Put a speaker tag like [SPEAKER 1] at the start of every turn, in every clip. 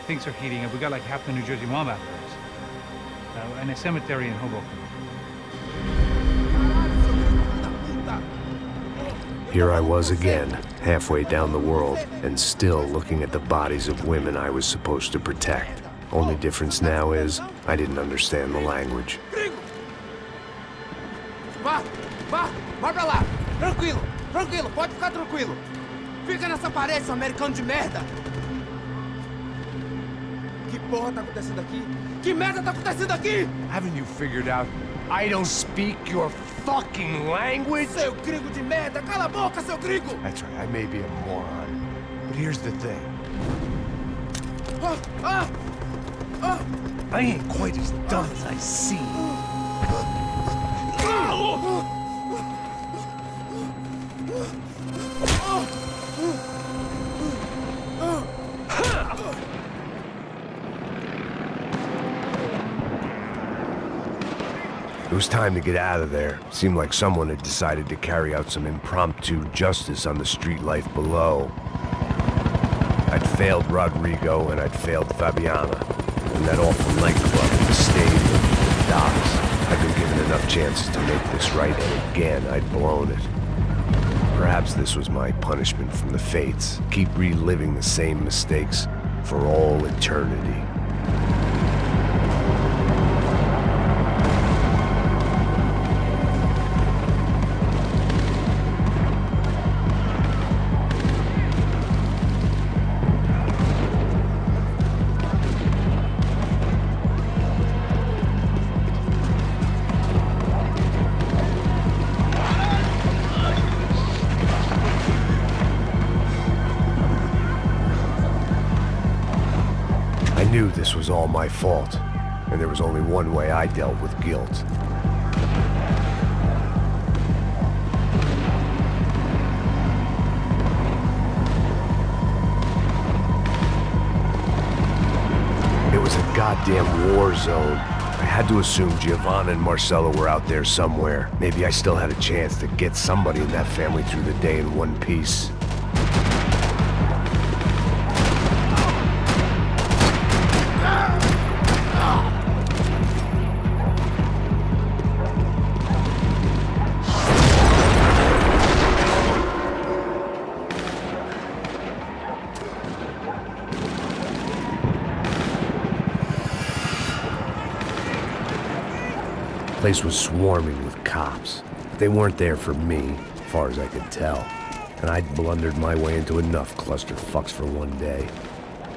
[SPEAKER 1] things are heating up. We got like half the New Jersey mob after us. And a cemetery in Hoboken.
[SPEAKER 2] Here I was again, halfway down the world, and still looking at the bodies of women I was supposed to protect. Only difference now is, I didn't understand the language.
[SPEAKER 3] Vai pra lá! Tranquilo, pode ficar tranquilo. Fica nessa parede, seu americano de merda! Que porra tá acontecendo aqui? Que merda tá acontecendo aqui?
[SPEAKER 4] Haven't you figured out I don't speak your fucking language?
[SPEAKER 3] Seu gringo de merda! Cala a boca, seu gringo!
[SPEAKER 4] That's right, I may be a moron, but here's the thing. I ain't quite as dumb as I seem.
[SPEAKER 2] It was time to get out of there. Seemed like someone had decided to carry out some impromptu justice on the street life below. I'd failed Rodrigo and I'd failed Fabiana. And that awful nightclub, the stage, the docks. I'd been given enough chances to make this right, and again, I'd blown it. Perhaps this was my punishment from the fates. Keep reliving the same mistakes for all eternity. I knew this was all my fault, and there was only one way I dealt with guilt. It was a goddamn war zone. I had to assume Giovanna and Marcelo were out there somewhere. Maybe I still had a chance to get somebody in that family through the day in one piece. The place was swarming with cops. They weren't there for me, as far as I could tell. And I'd blundered my way into enough clusterfucks for one day.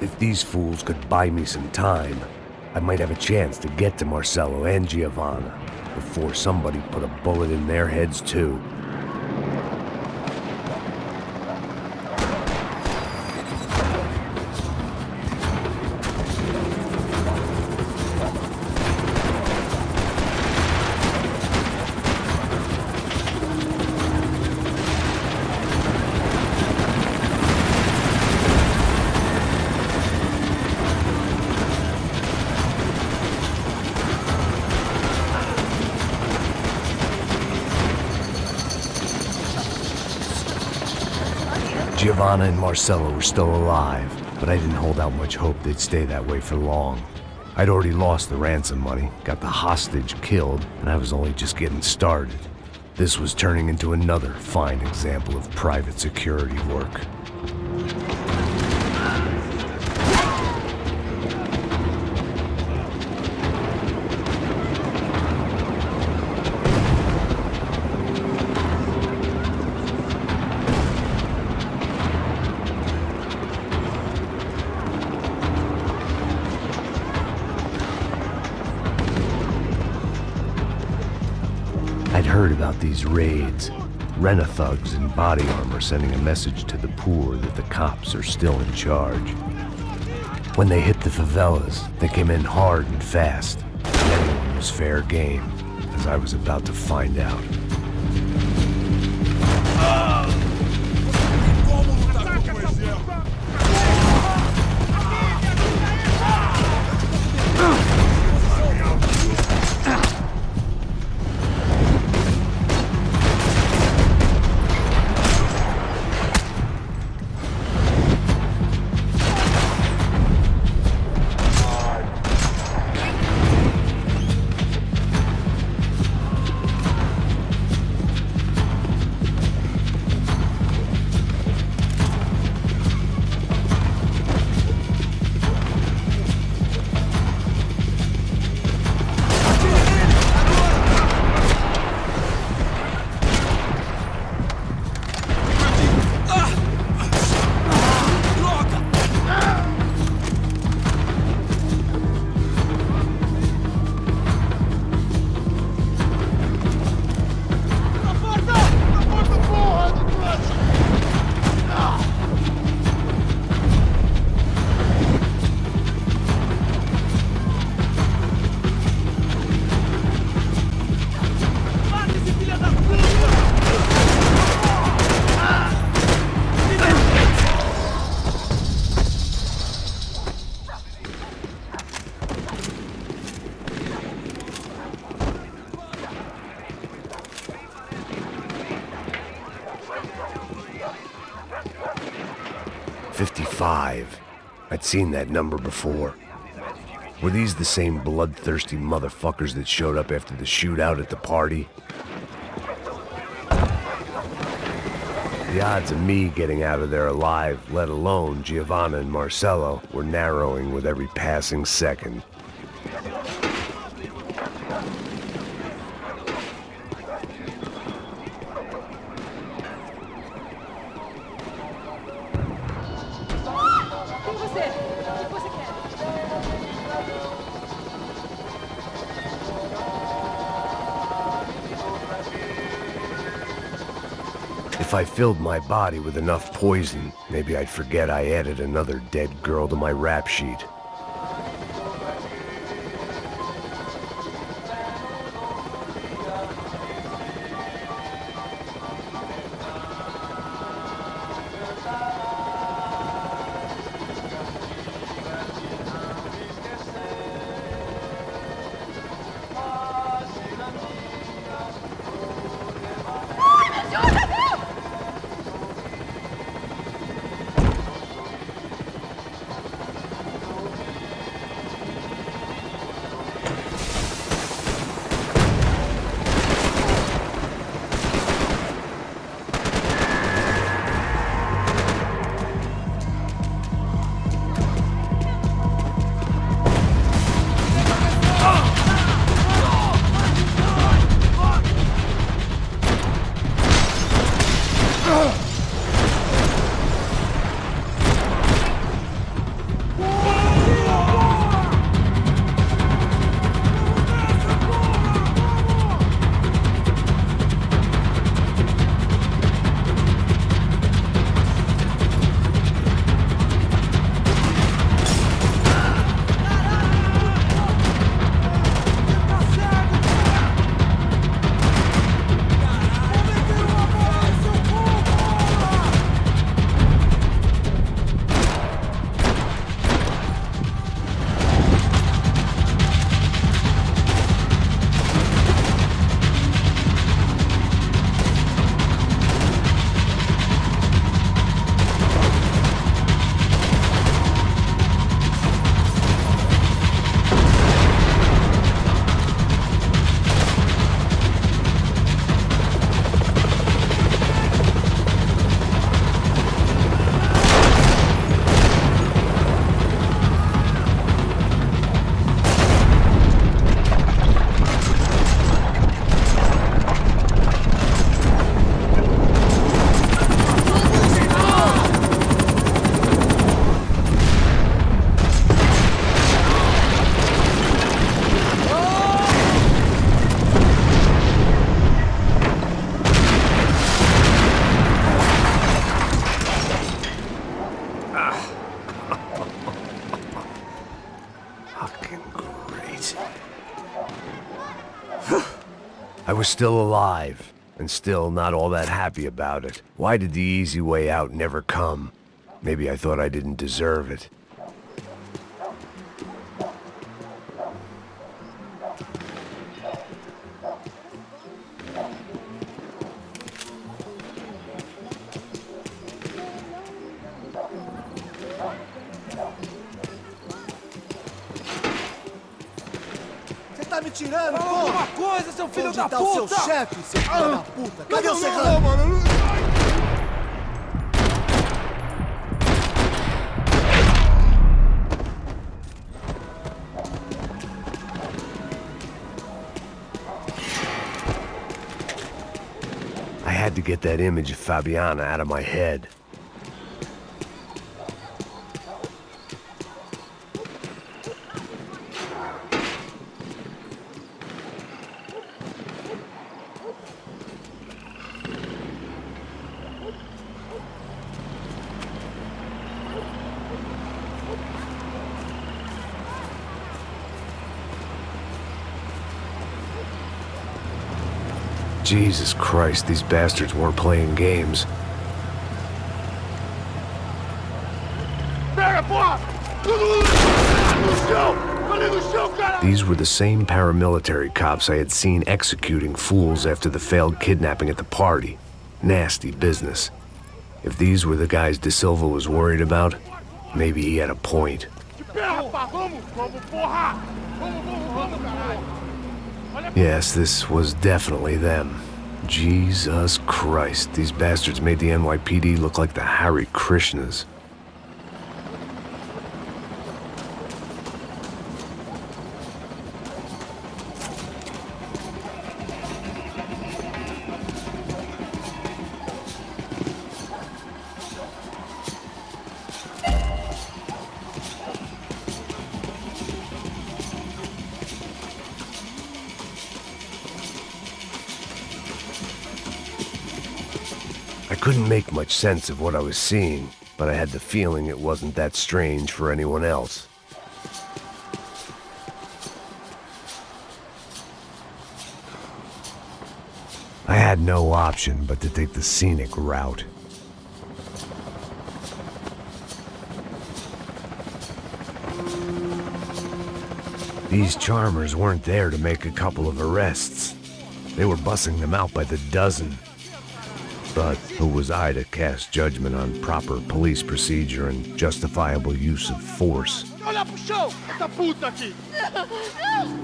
[SPEAKER 2] If these fools could buy me some time, I might have a chance to get to Marcelo and Giovanna before somebody put a bullet in their heads too. Giovanna and Marcelo were still alive, but I didn't hold out much hope they'd stay that way for long. I'd already lost the ransom money, got the hostage killed, and I was only just getting started. This was turning into another fine example of private security work. I'd heard about these raids, rent-a-thugs in body armor sending a message to the poor that the cops are still in charge. When they hit the favelas, they came in hard and fast, and anyone was fair game, as I was about to find out. 55. I'd seen that number before. Were these the same bloodthirsty motherfuckers that showed up after the shootout at the party? The odds of me getting out of there alive, let alone Giovanna and Marcello, were narrowing with every passing second. If I filled my body with enough poison, maybe I'd forget I added another dead girl to my rap sheet. I was still alive, and still not all that happy about it. Why did the easy way out never come? Maybe I thought I didn't deserve it.
[SPEAKER 3] Tá me tirando, pô!
[SPEAKER 5] Fala alguma coisa, seu filho da puta!
[SPEAKER 3] Onde tá o seu chefe, seu filho da puta? Cadê o serrano?
[SPEAKER 5] mano!
[SPEAKER 2] I had to get that image of Fabiana out of my head. Jesus Christ, these bastards weren't playing games. These were the same paramilitary cops I had seen executing fools after the failed kidnapping at the party. Nasty business. If these were the guys De Silva was worried about, maybe he had a point. Yes, this was definitely them. Jesus Christ, these bastards made the NYPD look like the Hare Krishnas. I couldn't make much sense of what I was seeing, but I had the feeling it wasn't that strange for anyone else. I had no option but to take the scenic route. These charmers weren't there to make a couple of arrests. They were bussing them out by the dozen. But who was I to cast judgment on proper police procedure and justifiable use of force?
[SPEAKER 5] Olha pro chão, essa puta aqui!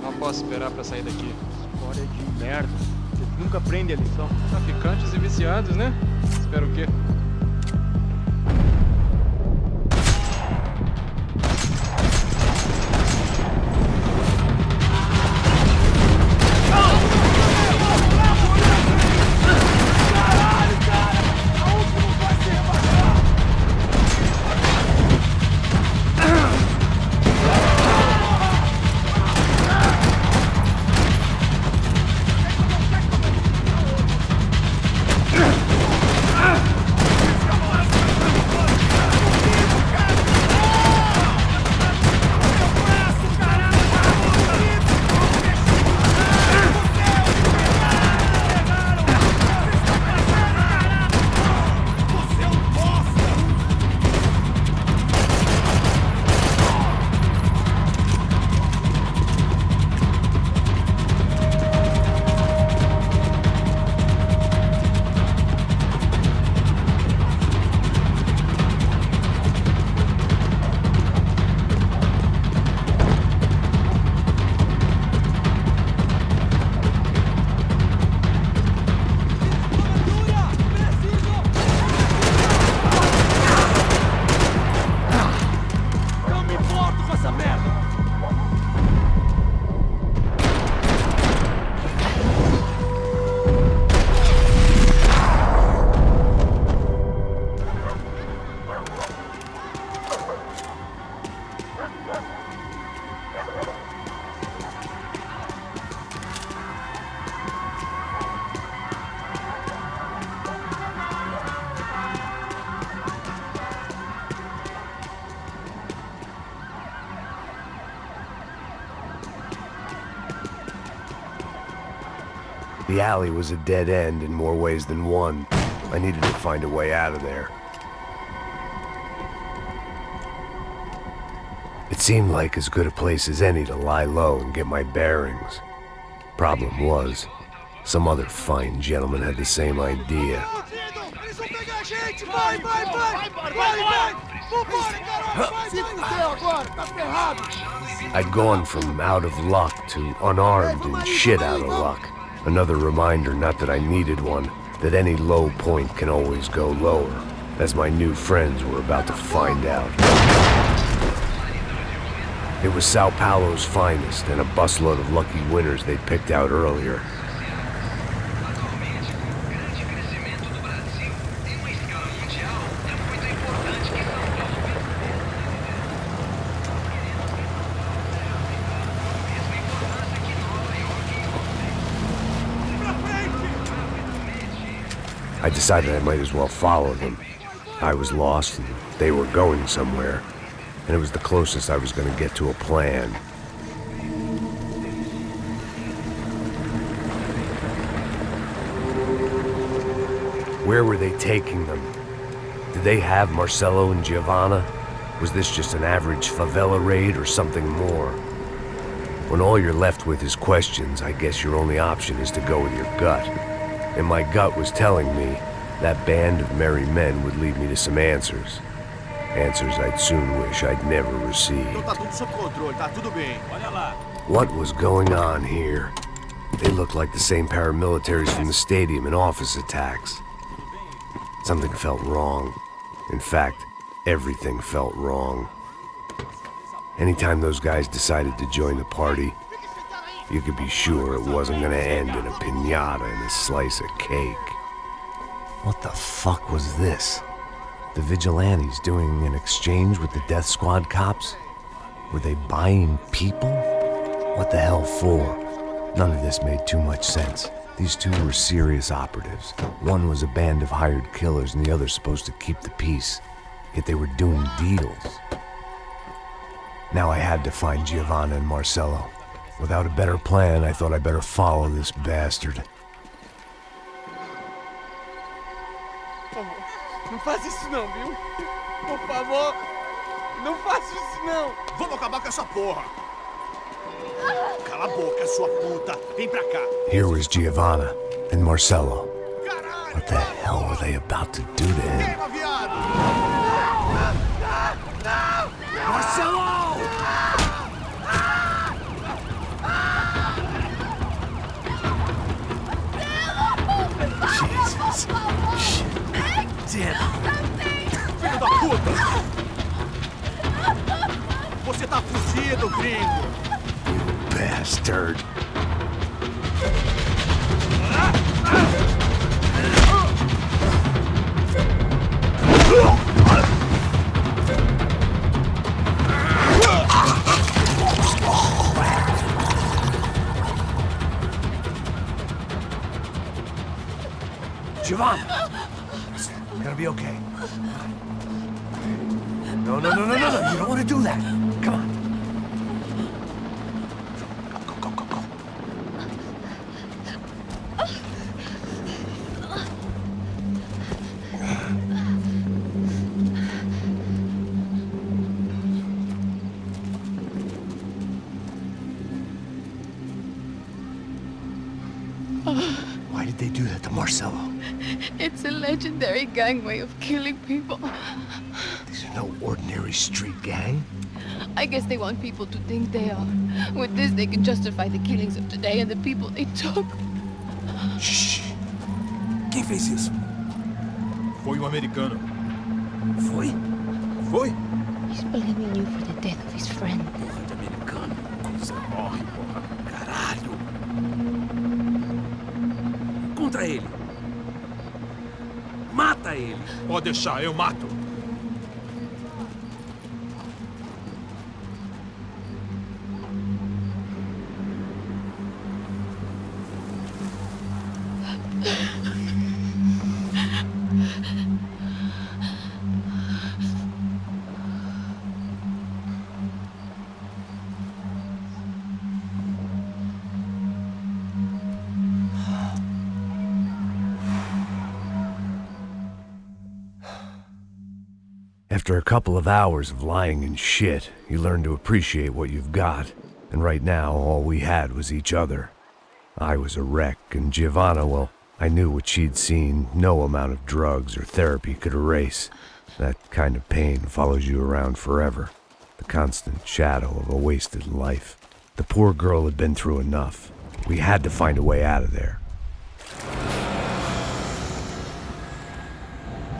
[SPEAKER 6] Não posso esperar pra sair daqui.
[SPEAKER 5] História de merda. Vocês nunca aprendem a lição.
[SPEAKER 6] Traficantes e viciados, né? Espero o quê?
[SPEAKER 2] The alley was a dead end in more ways than one. I needed to find a way out of there. It seemed like as good a place as any to lie low and get my bearings. Problem was, some other fine gentleman had the same idea. I'd gone from out of luck to unarmed and shit out of luck. Another reminder, not that I needed one, that any low point can always go lower, as my new friends were about to find out. It was Sao Paulo's finest and a busload of lucky winners they'd picked out earlier. I decided I might as well follow them. I was lost and they were going somewhere, and it was the closest I was going to get to a plan. Where were they taking them? Did they have Marcelo and Giovanna? Was this just an average favela raid or something more? When all you're left with is questions, I guess your only option is to go with your gut. And my gut was telling me That band of merry men would lead me to some answers. Answers I'd soon wish I'd never received.
[SPEAKER 7] Então tá tudo sob controle, tá tudo bem. Olha lá.
[SPEAKER 2] What was going on here? They looked like the same paramilitaries from the stadium in office attacks. Something felt wrong. In fact, everything felt wrong. Anytime those guys decided to join the party, you could be sure it wasn't gonna end in a piñata and a slice of cake. What the fuck was this? The vigilantes doing an exchange with the death squad cops? Were they buying people? What the hell for? None of this made too much sense. These two were serious operatives. One was a band of hired killers and the other supposed to keep the peace. Yet they were doing deals. Now I had to find Giovanna and Marcello. Without a better plan, I thought I'd better follow this bastard.
[SPEAKER 5] Não faz isso não, viu? Por favor, não faça isso não.
[SPEAKER 7] Vamos acabar com essa porra. Cala a boca, sua puta. Vem pra cá.
[SPEAKER 2] Here was Giovanna and Marcello.
[SPEAKER 7] Caralho.
[SPEAKER 2] What the hell were they about to do to him?
[SPEAKER 7] Queima, viado.
[SPEAKER 3] Marcelo!
[SPEAKER 2] Jesus. Shit. Damn.
[SPEAKER 7] Filho da puta. Você tá fudido, gringo.
[SPEAKER 2] Bastard. Giovanna! You're gonna be okay. No. You don't want to do that. Come on. Go. Why did they do that to Marcello?
[SPEAKER 8] It's a legendary gangway of killing people.
[SPEAKER 2] These are no ordinary street gang.
[SPEAKER 8] I guess they want people to think they are. With this, they can justify the killings of today and the people they took.
[SPEAKER 2] Shh. Quem fez isso?
[SPEAKER 7] Foi um americano.
[SPEAKER 2] Foi? Foi?
[SPEAKER 8] He's blaming you for the death of his friend.
[SPEAKER 7] Porra de americano. Você morre, porra. Caralho. Contra ele. Mata ele. Pode deixar, eu mato.
[SPEAKER 2] After a couple of hours of lying and shit, you learn to appreciate what you've got. And right now, all we had was each other. I was a wreck, and Giovanna, well, I knew what she'd seen no amount of drugs or therapy could erase. That kind of pain follows you around forever. The constant shadow of a wasted life. The poor girl had been through enough. We had to find a way out of there.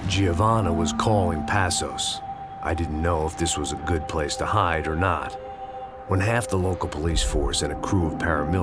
[SPEAKER 2] Giovanna was calling Passos. I didn't know if this was a good place to hide or not. When half the local police force and a crew of paramilitaries